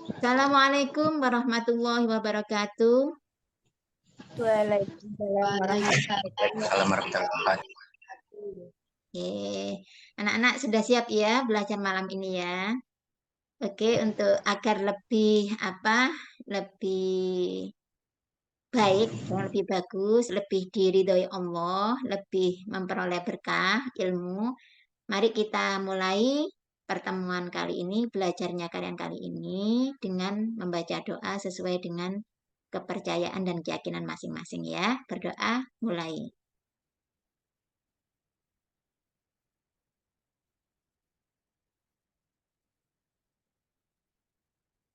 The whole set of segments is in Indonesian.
Assalamualaikum warahmatullahi wabarakatuh. Waalaikumsalam Waalaikumsalam warahmatullahi wabarakatuh. Oke, anak-anak sudah siap ya belajar malam ini ya. Oke, untuk agar lebih baik, lebih bagus, lebih diridhoi Allah, lebih memperoleh berkah ilmu. Mari kita mulai pertemuan kali ini, belajarnya kalian kali ini dengan membaca doa sesuai dengan kepercayaan dan keyakinan masing-masing ya. Berdoa, mulai.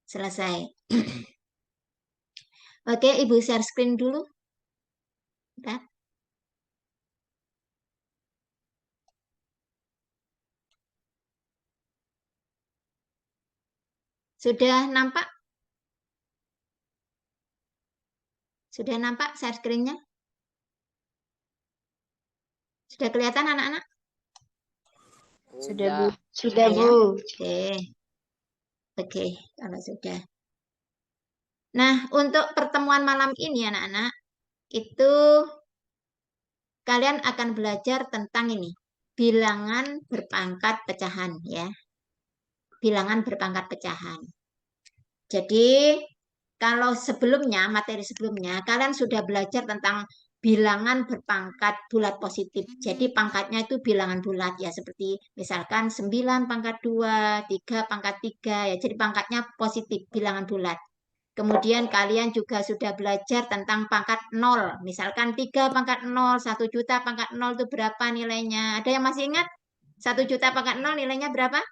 Selesai. Oke, Ibu share screen dulu. Bentar. Sudah nampak? Sudah nampak share screen-nya? Sudah kelihatan anak-anak? Sudah, Bu. Sudah, Bu. Oke. Oke, kalau sudah. Nah, untuk pertemuan malam ini anak-anak, itu kalian akan belajar tentang ini, bilangan berpangkat pecahan ya. Bilangan berpangkat pecahan. Jadi, kalau sebelumnya, materi sebelumnya, kalian sudah belajar tentang bilangan berpangkat bulat positif. Jadi pangkatnya itu bilangan bulat ya, seperti misalkan 9 pangkat 2, 3 pangkat 3 ya. Jadi pangkatnya positif, bilangan bulat. Kemudian kalian juga sudah belajar tentang pangkat 0. Misalkan 3 pangkat 0, 1 juta pangkat 0 itu berapa nilainya? Ada yang masih ingat? 1 juta pangkat 0 nilainya berapa?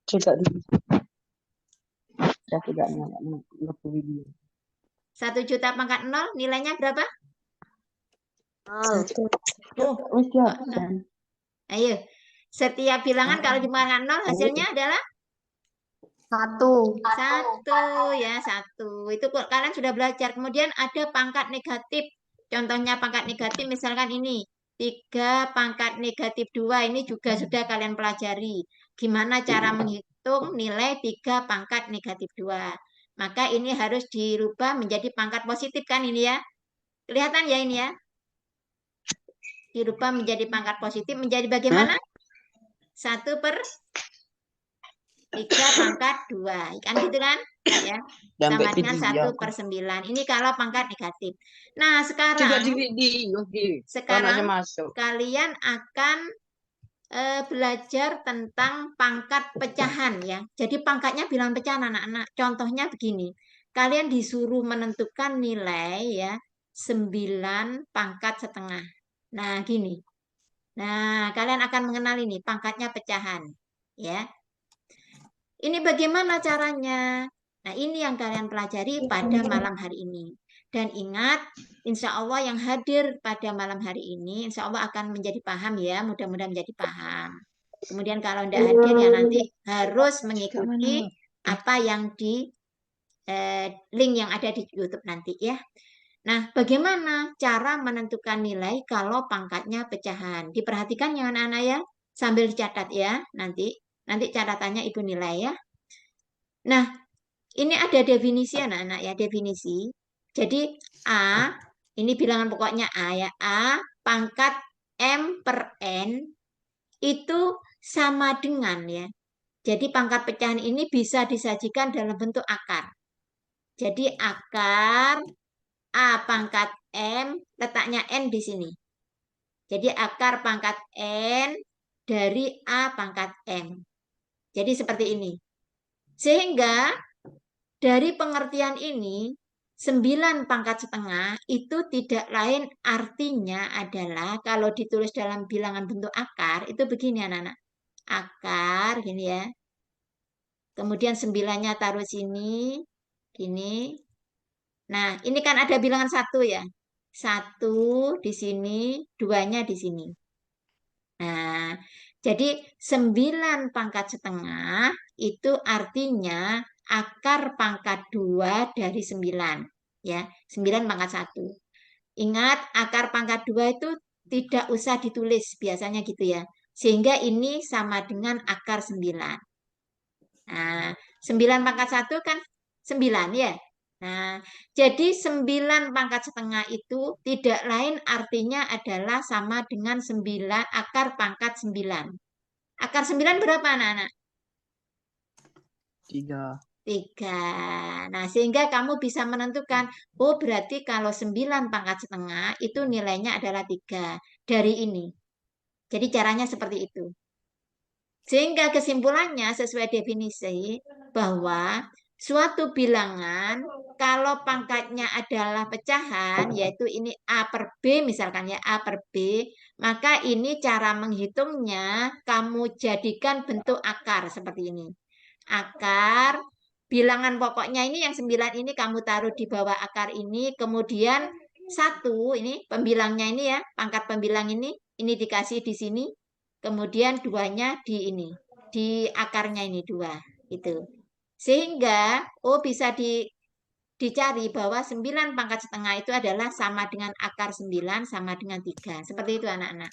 Coba dulu. Sudah tidak mengerti video. 1 juta pangkat 0 nilainya berapa? Satu. Oh, ayo. Setiap bilangan kalau dimarakan 0 hasilnya adalah Satu. ya, 1. Itu kalian sudah belajar. Kemudian ada pangkat negatif. Contohnya pangkat negatif misalkan ini. 3 pangkat negatif 2 ini juga sudah kalian pelajari. Gimana cara menghitung nilai 3 pangkat negatif 2. Maka ini harus dirubah menjadi pangkat positif kan ini ya. Kelihatan ya ini ya. Dirubah menjadi pangkat positif menjadi bagaimana? 1/3 pangkat 2. Kan gitu kan? Ya. Sama dengan 1/9. Ini kalau pangkat negatif. Nah, sekarang kalian akan belajar tentang pangkat pecahan ya. Jadi pangkatnya bilangan pecahan anak-anak. Contohnya begini. Kalian disuruh menentukan nilai ya 9 pangkat setengah. Nah, gini. Nah, kalian akan mengenal ini pangkatnya pecahan ya. Ini bagaimana caranya? Nah, ini yang kalian pelajari pada malam hari ini. Dan ingat, insya Allah yang hadir pada malam hari ini, insya Allah akan menjadi paham ya, mudah-mudahan menjadi paham. Kemudian kalau tidak hadir ya nanti harus mengikuti apa yang di link yang ada di YouTube nanti ya. Nah, bagaimana cara menentukan nilai kalau pangkatnya pecahan? Diperhatikan ya anak-anak ya, sambil dicatat ya nanti. Nanti catatannya Ibu nilai ya. Nah, ini ada definisi anak-anak ya, definisi. Jadi A, ini bilangan pokoknya A ya. A pangkat M per N itu sama dengan ya. Jadi pangkat pecahan ini bisa disajikan dalam bentuk akar. Jadi akar A pangkat M, letaknya N di sini. Jadi akar pangkat N dari A pangkat M. Jadi seperti ini. Sehingga dari pengertian ini, 9 pangkat setengah itu tidak lain artinya adalah kalau ditulis dalam bilangan bentuk akar, itu begini anak-anak. Akar, gini ya. Kemudian 9-nya taruh sini, gini. Nah, ini kan ada bilangan 1 ya. 1 di sini, 2-nya di sini. Nah, jadi 9 pangkat setengah itu artinya akar pangkat 2 dari 9. Ya, 9 pangkat 1. Ingat, akar pangkat 2 itu tidak usah ditulis, biasanya gitu ya. Sehingga ini sama dengan akar 9. Nah, 9 pangkat 1 kan 9 ya. Nah, jadi 9 pangkat setengah itu tidak lain artinya adalah sama dengan 9 akar pangkat 9. Akar 9 berapa anak-anak? 3. 3. Nah, sehingga kamu bisa menentukan, oh berarti kalau 9 pangkat setengah itu nilainya adalah 3 dari ini. Jadi caranya seperti itu. Sehingga kesimpulannya sesuai definisi bahwa suatu bilangan kalau pangkatnya adalah pecahan, yaitu ini A per B misalkan ya, A per B, maka ini cara menghitungnya kamu jadikan bentuk akar seperti ini. Akar, bilangan pokoknya ini yang 9 ini kamu taruh di bawah akar ini, kemudian 1 ini pembilangnya ini ya, pangkat pembilang ini dikasih di sini, kemudian 2-nya di ini, di akarnya ini 2 itu. Sehingga bisa dicari bahwa 9 pangkat setengah itu adalah sama dengan akar 9 sama dengan 3. Seperti itu anak-anak.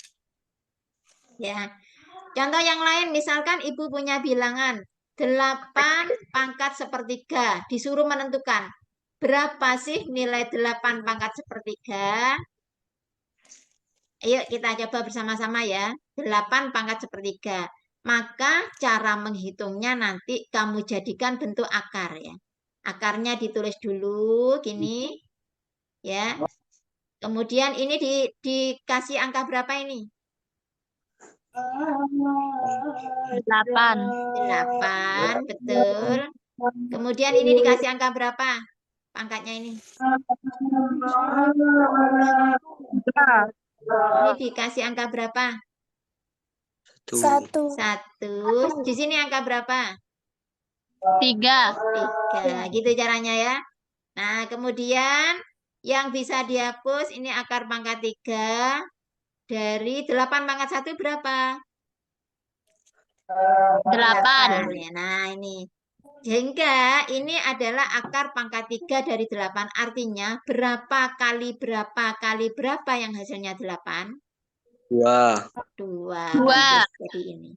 Ya. Contoh yang lain misalkan ibu punya bilangan 8 pangkat sepertiga, disuruh menentukan berapa sih nilai 8 pangkat sepertiga. Ayo kita coba bersama-sama ya. 8 pangkat sepertiga. Maka cara menghitungnya nanti kamu jadikan bentuk akar ya. Akarnya ditulis dulu gini ya. Kemudian ini dikasih angka berapa ini? 8. 8, betul. Kemudian ini dikasih angka berapa? Pangkatnya ini. Ini dikasih angka berapa? 1. 1. Di sini angka berapa? 3. 3. Gitu caranya ya. Nah, kemudian yang bisa dihapus ini akar pangkat 3. Dari 8 pangkat 1 berapa? 8. Nah, ini. Sehingga ini adalah akar pangkat 3 dari 8. Artinya berapa kali berapa yang hasilnya 8? 2. 2. Jadi ini.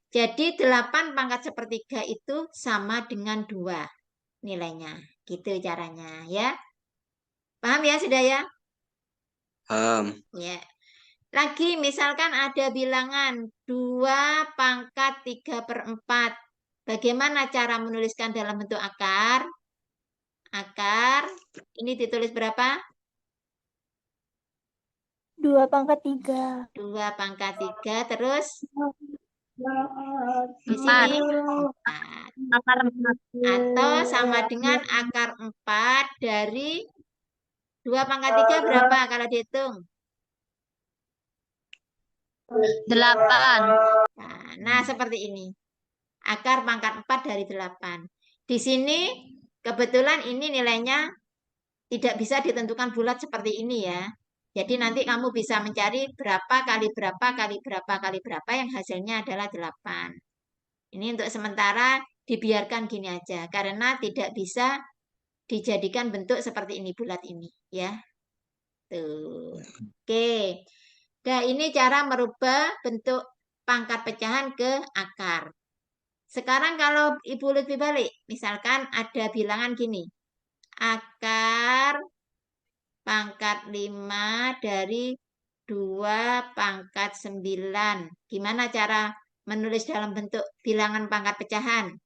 Jadi 8 pangkat sepertiga itu sama dengan 2 nilainya. Gitu caranya ya. Paham ya sudah ya? Paham. Ya. Lagi misalkan ada bilangan 2 pangkat 3/4. Bagaimana cara menuliskan dalam bentuk akar? Akar, ini ditulis berapa? 2 pangkat 3. 2 pangkat 3, terus di 4. sini 4. Akar 4. Atau sama dengan akar 4 dari 2 pangkat 3 berapa kalau dihitung? 8. Nah, seperti ini. Akar pangkat 4 dari 8. Di sini kebetulan ini nilainya tidak bisa ditentukan bulat seperti ini ya. Jadi nanti kamu bisa mencari berapa kali berapa kali berapa kali berapa yang hasilnya adalah 8. Ini untuk sementara dibiarkan gini aja. Karena tidak bisa dijadikan bentuk seperti ini, bulat ini. Ya. Tuh. Oke. Nah, ini cara merubah bentuk pangkat pecahan ke akar. Sekarang kalau Ibu lebih balik, misalkan ada bilangan gini. Akar pangkat 5 dari 2 pangkat 9. Gimana cara menulis dalam bentuk bilangan pangkat pecahan?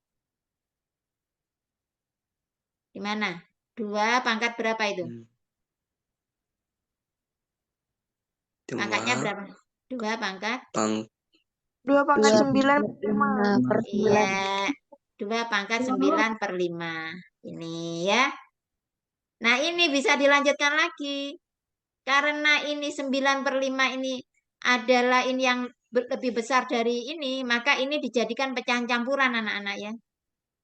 Gimana? 2 pangkat berapa itu? Pangkatnya berapa? 2 pangkat? 2 pangkat 9 per 5. Iya. 2 pangkat 9/5. Ini ya. Nah, ini bisa dilanjutkan lagi. Karena ini 9/5 ini adalah ini yang lebih besar dari ini, maka ini dijadikan pecahan campuran anak-anak ya.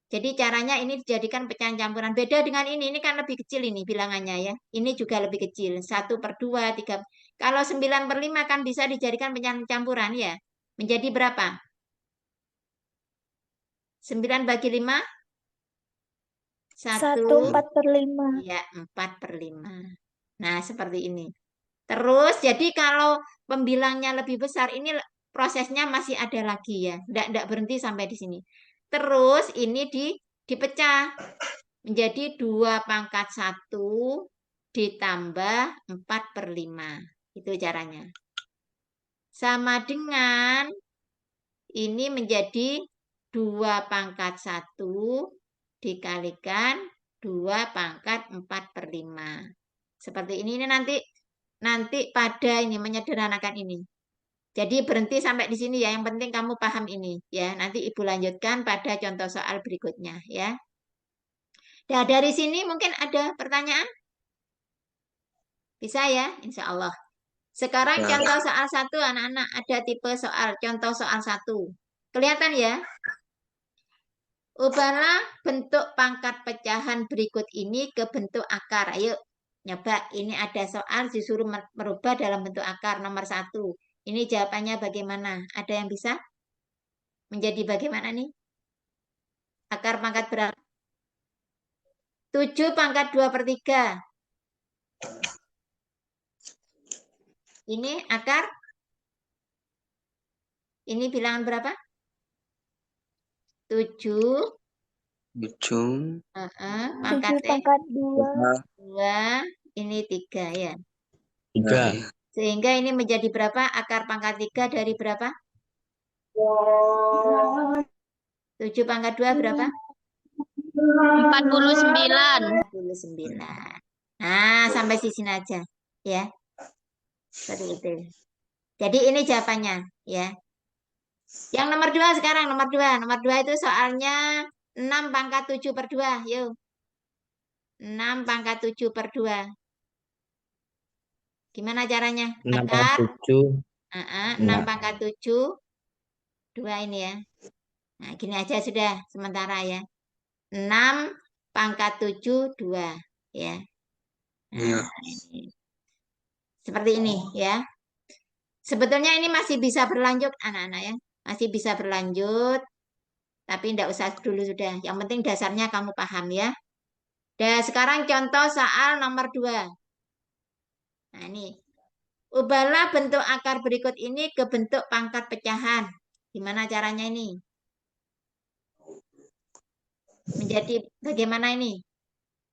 Jadi caranya ini dijadikan pecahan campuran. Beda dengan ini kan lebih kecil ini bilangannya ya. Ini juga lebih kecil. 1/2, 3. Kalau 9/5 kan bisa dijadikan pecahan campuran ya. Menjadi berapa? 9 bagi 5? 1 4/5. Ya, 4/5. Nah, seperti ini. Terus, jadi kalau pembilangnya lebih besar, ini prosesnya masih ada lagi ya. Tidak berhenti sampai di sini. Terus, ini dipecah. menjadi 2 pangkat 1 ditambah 4/5. Itu caranya. Sama dengan ini menjadi 2 pangkat 1 dikalikan 2 pangkat 4/5. Seperti ini nanti pada ini menyederhanakan ini. Jadi berhenti sampai di sini ya. Yang penting kamu paham ini ya. Nanti Ibu lanjutkan pada contoh soal berikutnya ya. Nah, dari sini mungkin ada pertanyaan? Bisa ya, insya Allah. Sekarang Ya. contoh soal 1, anak-anak ada tipe soal, contoh soal 1. Kelihatan ya? Ubahlah bentuk pangkat pecahan berikut ini ke bentuk akar. Ayo, nyoba. Ini ada soal disuruh merubah dalam bentuk akar nomor 1. Ini jawabannya bagaimana? Ada yang bisa? Menjadi bagaimana nih? Akar pangkat berapa? 7 pangkat 2/3. Ini akar? Ini bilangan berapa? 7. 7. Pangkat 7 pangkat 2. 2. Ini 3 ya. 3. Sehingga ini menjadi berapa? Akar pangkat 3 dari berapa? 7 pangkat 2 berapa? 49. 49. Nah, sampai di sini aja. Ya. Seperti itu. Jadi ini jawabannya. Ya. Yang nomor 2 sekarang. Nomor 2. Nomor 2 itu soalnya 6 pangkat 7/2. Yuk. 6 pangkat 7/2. Gimana caranya? 6 Akar. 7. 6 pangkat 7. 2 ini ya. Nah, gini aja sudah sementara ya. 6 pangkat 7, 2. Ya. Nah, ini. Seperti ini ya. Sebetulnya ini masih bisa berlanjut anak-anak ya. Masih bisa berlanjut. Tapi tidak usah dulu sudah. Yang penting dasarnya kamu paham ya. Dan sekarang contoh soal nomor 2. Nah ini. Ubahlah bentuk akar berikut ini ke bentuk pangkat pecahan. Gimana caranya ini? Menjadi bagaimana ini?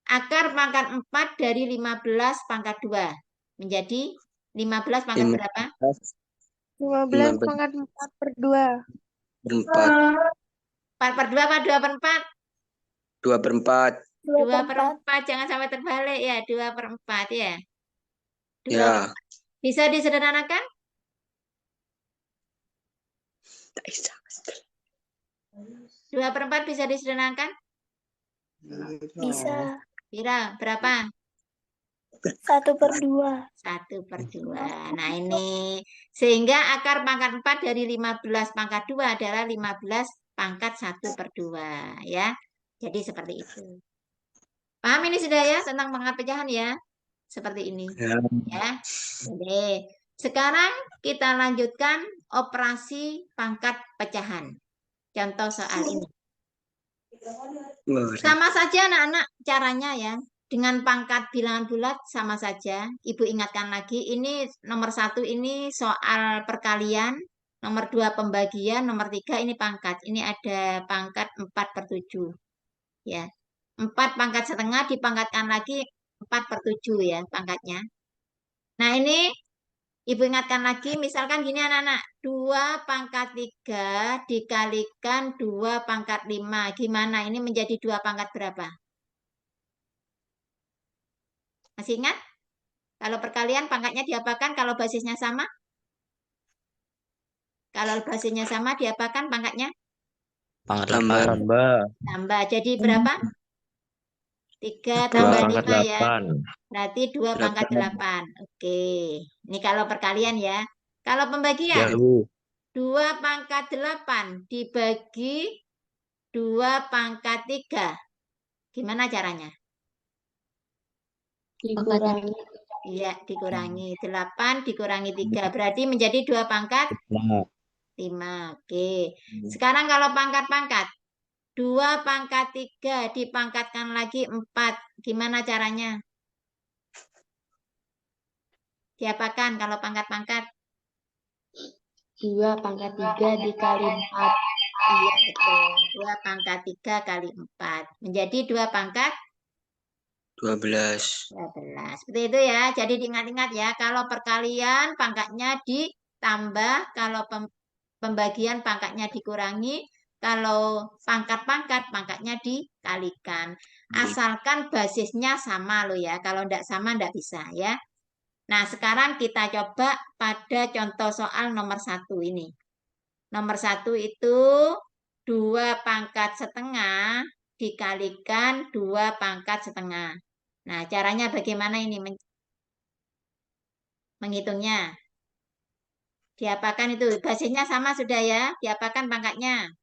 Akar pangkat 4 dari 15 pangkat 2. Menjadi 15 pangkat berapa? 15 pangkat 4/2. 4. 4/2 apa 2/4? 2/4. 2/4. Jangan sampai terbalik ya. 2/4 ya. 2/4. Ya. Bisa disederhanakan? Tak bisa. 2/4 bisa disederhanakan? Bisa. Kira berapa? 1/2. 1/2. Nah ini. Sehingga akar pangkat 4 dari 15 pangkat 2 adalah 15 pangkat 1/2. Ya. Jadi seperti itu. Paham ini sudah ya tentang pangkat pecahan ya? Seperti ini. Ya. Oke. Sekarang kita lanjutkan operasi pangkat pecahan. Contoh soal ini. Sama saja anak-anak caranya ya. Dengan pangkat bilangan bulat sama saja. Ibu ingatkan lagi, ini nomor 1 ini soal perkalian. Nomor 2 pembagian. Nomor 3 ini pangkat. Ini ada pangkat 4/7. Ya. 4 pangkat setengah dipangkatkan lagi 4/7 ya pangkatnya. Nah ini Ibu ingatkan lagi, misalkan gini anak-anak, 2 pangkat 3 dikalikan 2 pangkat 5. Gimana? Ini menjadi 2 pangkat berapa? Masih ingat? Kalau perkalian pangkatnya diapakan kalau basisnya sama? Kalau basisnya sama diapakan pangkatnya? Tambah. Tambah. Jadi berapa? 3 2 tambah pangkat 5 ya. 8. Berarti 2 pangkat 8. Oke. Ini kalau perkalian ya. Kalau pembagian? Jauh. 2 pangkat 8 dibagi 2 pangkat 3. Gimana caranya? Dikurangi. Iya, dikurangi. 8 dikurangi 3. Berarti menjadi 2 pangkat 5. Oke. Sekarang kalau pangkat-pangkat. 2 pangkat 3 dipangkatkan lagi 4. Gimana caranya? Diapakan kalau pangkat-pangkat? 2 pangkat 3 dikali 4. Iya, betul. 2 pangkat 3 kali 4. Menjadi 2 pangkat 12. 12. Seperti itu ya. Jadi diingat-ingat ya. Kalau perkalian pangkatnya ditambah. Kalau pembagian pangkatnya dikurangi. Kalau pangkat-pangkat pangkatnya dikalikan. Asalkan basisnya sama loh ya. Kalau tidak sama tidak bisa ya. Nah, sekarang kita coba pada contoh soal nomor 1 ini. Nomor 1 itu 2 pangkat setengah dikalikan 2 pangkat setengah. Nah, caranya bagaimana ini menghitungnya? Diapakan itu? Basisnya sama sudah ya? Diapakan pangkatnya?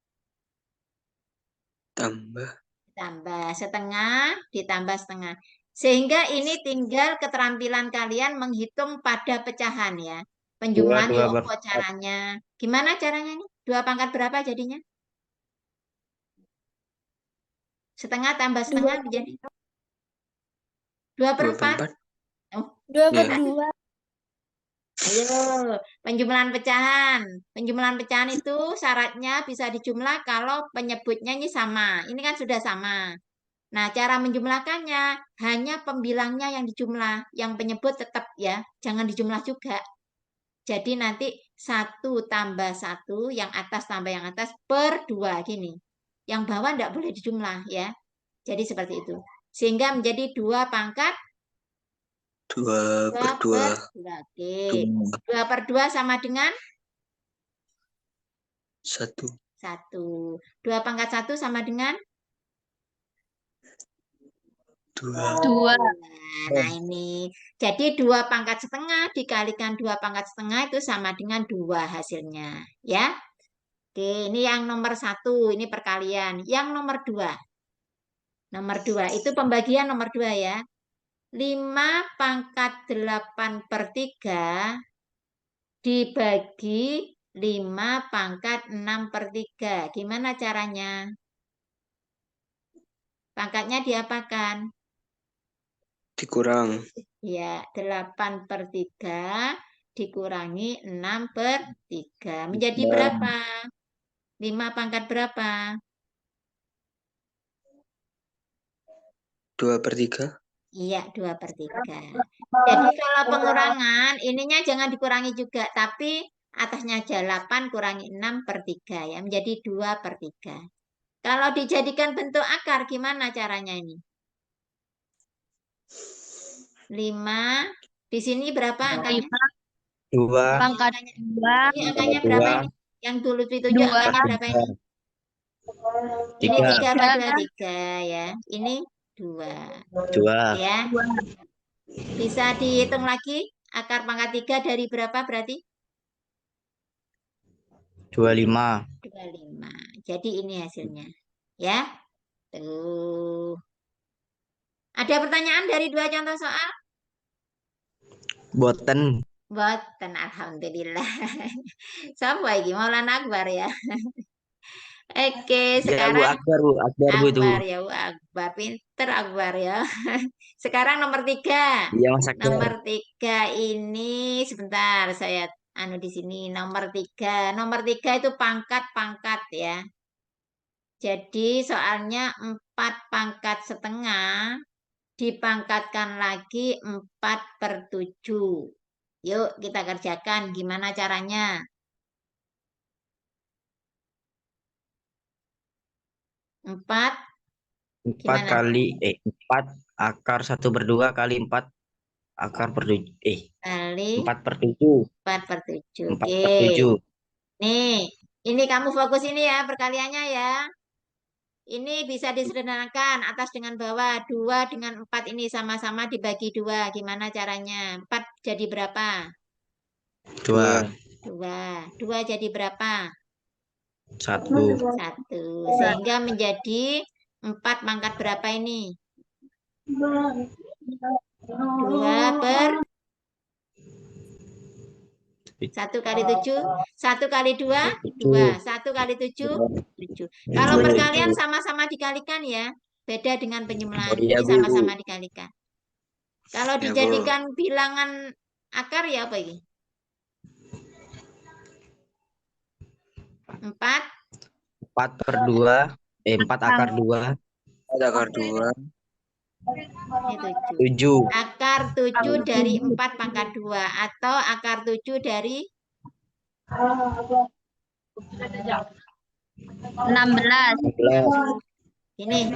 Tambah. Tambah setengah ditambah setengah. Sehingga ini tinggal keterampilan kalian menghitung pada pecahan ya. Penjumlahan Dua apa caranya? Gimana caranya ini? 2 pangkat berapa jadinya? Setengah tambah setengah menjadi 2 per 4. 2/4. Oh, 2 per Iya. 2. ayo, penjumlahan pecahan. Penjumlahan pecahan itu syaratnya bisa dijumlah kalau penyebutnya ini sama. Ini kan sudah sama. Nah, cara menjumlahkannya hanya pembilangnya yang dijumlah. Yang penyebut tetap ya, jangan dijumlah juga. Jadi nanti 1 tambah 1, yang atas tambah yang atas per 2 gini. Yang bawah tidak boleh dijumlah ya. Jadi seperti itu. Sehingga menjadi 2 pangkat 2 per 2 2. per 2. Oke. 2 per 2 sama dengan 1. 1. 2 pangkat 1 sama dengan 2. 2. Nah, ini. Jadi 2 pangkat setengah dikalikan 2 pangkat setengah itu sama dengan 2 hasilnya. Ya. Oke, ini yang nomor 1. Ini perkalian. Yang nomor 2. Nomor 2. Itu pembagian nomor 2 ya. 5 pangkat 8 per 3 dibagi 5 pangkat 6 per 3. Gimana caranya? Pangkatnya diapakan? Dikurang. Ya, 8 per 3 dikurangi 6 per 3. Menjadi berapa? 5 pangkat berapa? 2 per 3. Iya, 2 per 3. Jadi kalau pengurangan, ininya jangan dikurangi juga. Tapi atasnya aja 8 kurangi 6 per 3 ya. Menjadi 2 per 3. Kalau dijadikan bentuk akar, gimana caranya ini? 5. Di sini berapa angkanya? 2 Pangkat 2. Ini angkanya berapa ini? Yang dulu ditunjuk 2. angkanya berapa ini? Ini 3 3 apa 2? 3 ya. Ini 2. 2 Ya. Bisa dihitung lagi akar pangkat 3 dari berapa berarti? 25. 25. Jadi ini hasilnya. Ya. Tuh. Ada pertanyaan dari 2 contoh soal? Boten. Boten, alhamdulillah. Siapa ini? Maulana Akbar ya. Oke, Ya Bu sekarang Akbar, Bu Akbar Bu itu. Akbar ya, Bu Akbar. Pinter Akbar ya. Sekarang nomor 3. Iya Mas Akbar. Nomor 3 ini sebentar saya di sini nomor 3. Nomor 3 itu pangkat-pangkat ya. Jadi soalnya 4 pangkat setengah dipangkatkan lagi 4 per 7. Yuk kita kerjakan gimana caranya. 4 4 gimana? kali 4 akar 1/2 kali 4 akar per 7. Kali 4 per 7. 4 per 7. 4 Oke. per 7. Nih, ini kamu fokus ini ya perkaliannya ya. Ini bisa disederhanakan atas dengan bawah. 2 dengan 4 ini sama-sama dibagi 2. Gimana caranya? 4 jadi berapa? 2. 2. 2 jadi berapa? 1. 1. Sehingga menjadi 4 pangkat berapa ini? 2 per 1 kali 7. 1 kali 2, 2. 1 kali 7, 7. Kalau perkalian sama-sama dikalikan ya. Beda dengan penyembuhan. Iya, Ini Bu. sama-sama dikalikan. Kalau Ya, Bu. dijadikan bilangan akar ya apa ini? 4 4/2. 4 akar 2. 4 akar 2. Ini 7. 7. Akar 7 dari 4 pangkat 2. Atau akar 7 dari 16. 16. ini.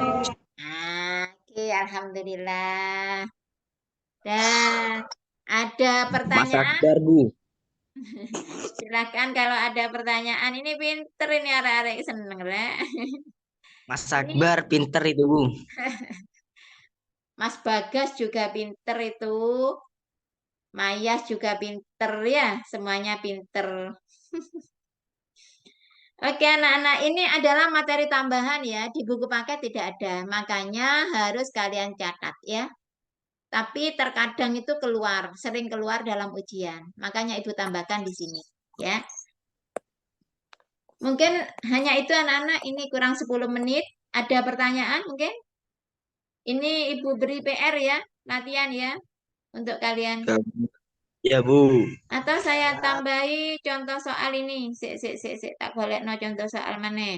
Nah, oke, alhamdulillah. Dan ada Mas pertanyaan? Akbar, Bu. Silakan kalau ada pertanyaan. Ini pinter ini arek-arek seneng lah. Mas Akbar pinter itu, Bu. Mas Bagas juga pinter itu. Mayas juga pinter ya. Semuanya pinter. Oke anak-anak, ini adalah materi tambahan ya. Di buku paket tidak ada. Makanya harus kalian catat ya. Tapi terkadang itu keluar, sering keluar dalam ujian. Makanya Ibu tambahkan di sini ya. Mungkin hanya itu anak-anak, ini kurang 10 menit. Ada pertanyaan mungkin? Ini Ibu beri PR ya, latihan ya untuk kalian. Ya, Bu. Atau saya tambahi contoh soal ini. Sik, tak boleh no contoh soal mana.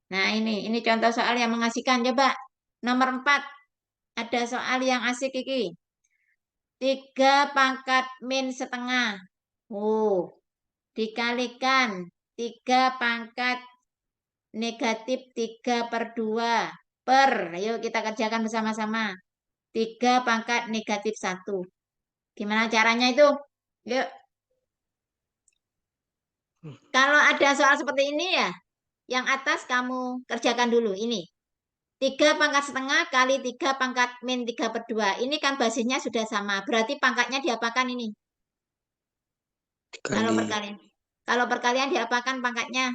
Nah ini contoh soal yang mengasihkan. Coba nomor 4. Ada soal yang asik iki. 3 pangkat min setengah. Dikalikan 3 pangkat negatif 3/2 ayo kita kerjakan bersama-sama. 3 pangkat negatif 1. Gimana caranya itu? Yuk. Kalau ada soal seperti ini ya, yang atas kamu kerjakan dulu ini. 3 pangkat setengah kali 3 pangkat min 3/2. Ini kan basisnya sudah sama. Berarti pangkatnya diapakan ini? Kalau Dikali perkalian. Kalau perkalian diapakan pangkatnya?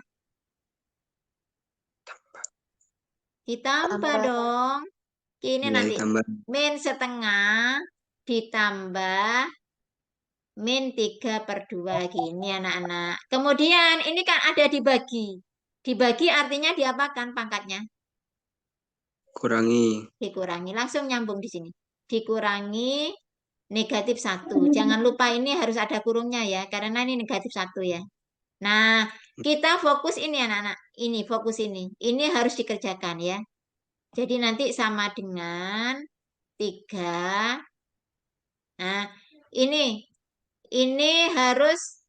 Ditambah Tambah. dong. Ini ya, nanti ditambah min setengah ditambah min 3/2 gini anak-anak. Kemudian ini kan ada dibagi. Dibagi artinya diapakan pangkatnya? kurangi. Dikurangi. Langsung nyambung di sini. Dikurangi negatif 1. Jangan lupa ini harus ada kurungnya ya. Karena ini negatif 1 ya. Nah, kita fokus ini anak-anak. Ini fokus ini. Ini harus dikerjakan ya. Jadi nanti sama dengan 3. Nah, ini harus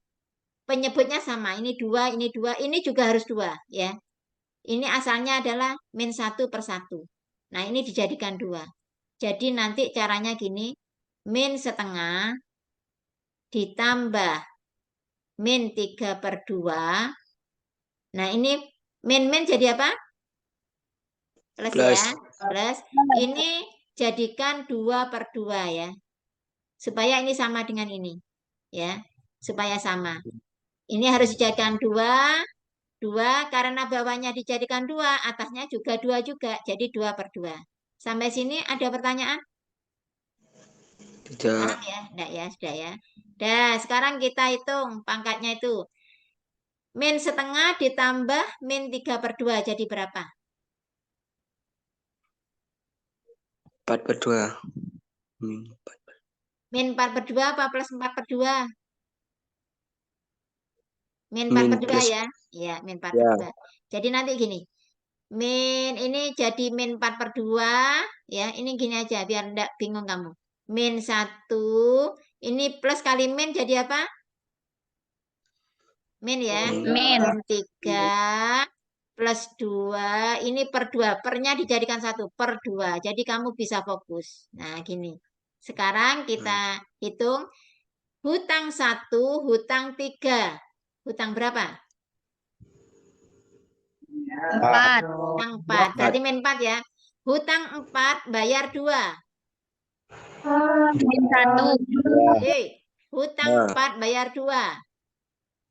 penyebutnya sama. Ini 2, ini 2, ini juga harus 2 ya. Ini asalnya adalah min 1/1. Nah, ini dijadikan 2. Jadi nanti caranya gini. Min setengah ditambah min 3/2. Nah, ini min jadi apa? Plus Plus. ya. Plus. Ini jadikan 2/2 ya. Supaya ini sama dengan ini. Ya. Supaya sama. Ini harus dijadikan 2. 2 karena bawahnya dijadikan 2. Atasnya juga 2 juga. Jadi 2/2. Sampai sini ada pertanyaan? Tidak. Paham ya? Enggak ya, sudah ya. Dah, sekarang kita hitung pangkatnya itu. Min setengah ditambah min 3/2 jadi berapa? 4/2. Min 4/2 apa plus 4/2? Min Min 4/2 plus. ya? Iya, min 4/2. Jadi nanti gini. Min ini jadi min 4/2 ya. Ini gini aja biar enggak bingung kamu. Min 1 ini plus kali min jadi apa? Min ya. Min. 3 plus 2 ini per 2. Pernya dijadikan 1/2. Jadi kamu bisa fokus. Nah gini. Sekarang kita hitung hutang 1, hutang 3. Hutang berapa? 4. Hutang 4. Berarti min 4 ya. Hutang 4 bayar 2. Min 1. Hutang 4 bayar 2.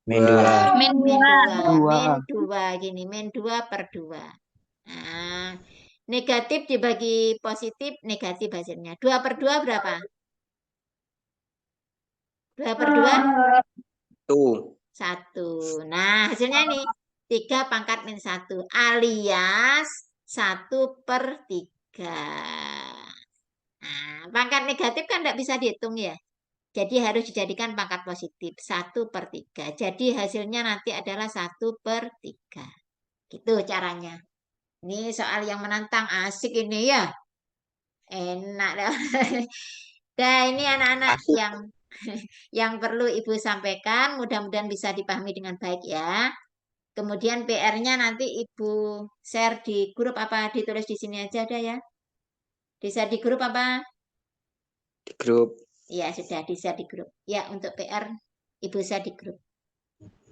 Min 2. Min Min 2. 2. Min 2 gini. Min 2/2. Nah, negatif dibagi positif, negatif hasilnya. 2/2 berapa? 2/2? 1. Nah, hasilnya nih. 3 pangkat min 1. Alias 1/3. Nah, pangkat negatif kan tidak bisa dihitung ya. Jadi harus dijadikan pangkat positif. 1/3. Jadi hasilnya nanti adalah 1/3. Gitu caranya. Ini soal yang menantang, asik ini ya. Enak dah. Nah, ini anak-anak yang perlu Ibu sampaikan, mudah-mudahan bisa dipahami dengan baik ya. Kemudian PR-nya nanti Ibu share di grup apa ditulis di sini aja ada ya? Bisa di grup apa? Di grup. Ya, sudah di-share di grup. Ya, untuk PR Ibu share di grup.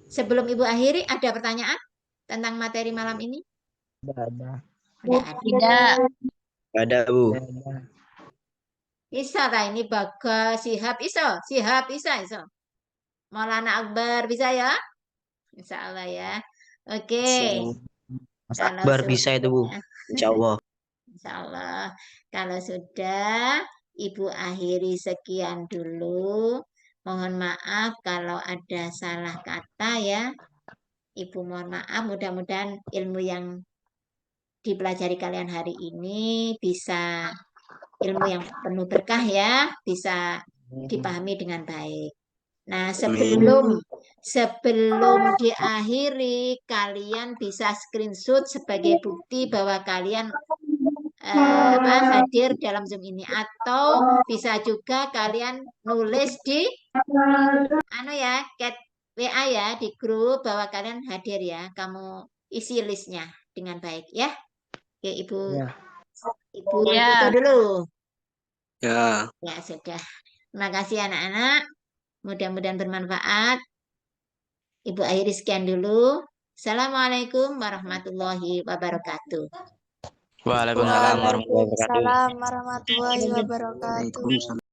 Sebelum Ibu akhiri, ada pertanyaan tentang materi malam ini? Tidak ada. Tidak ada. Tidak. Tidak ada, Bu. Bisa tak ini Bagas, Sihab, iso. Maulana Akbar, bisa ya? Insya Allah ya. Oke. Mas Kalau Akbar bisa itu, Bu. sudah- Insya Allah. Insya Allah. Kalau sudah, Ibu akhiri sekian dulu. Mohon maaf kalau ada salah kata ya. Ibu mohon maaf. Mudah-mudahan ilmu yang dipelajari kalian hari ini bisa ilmu yang penuh berkah ya. Bisa dipahami dengan baik. Nah, sebelum diakhiri, kalian bisa screenshot sebagai bukti bahwa kalian hadir dalam Zoom ini, atau bisa juga kalian nulis di chat WA ya, di grup bahwa kalian hadir ya. Kamu isi listnya dengan baik ya. Oke, Ibu. Ya. Ibu Ya. itu dulu. Ya. Ya, sudah. Terima kasih anak-anak. Mudah-mudahan bermanfaat. Ibu akhiri sekian dulu. Assalamualaikum warahmatullahi wabarakatuh. Waalaikumsalam warahmatullahi wabarakatuh. Waalaikumsalam warahmatullahi wabarakatuh. Waalaikumsalam.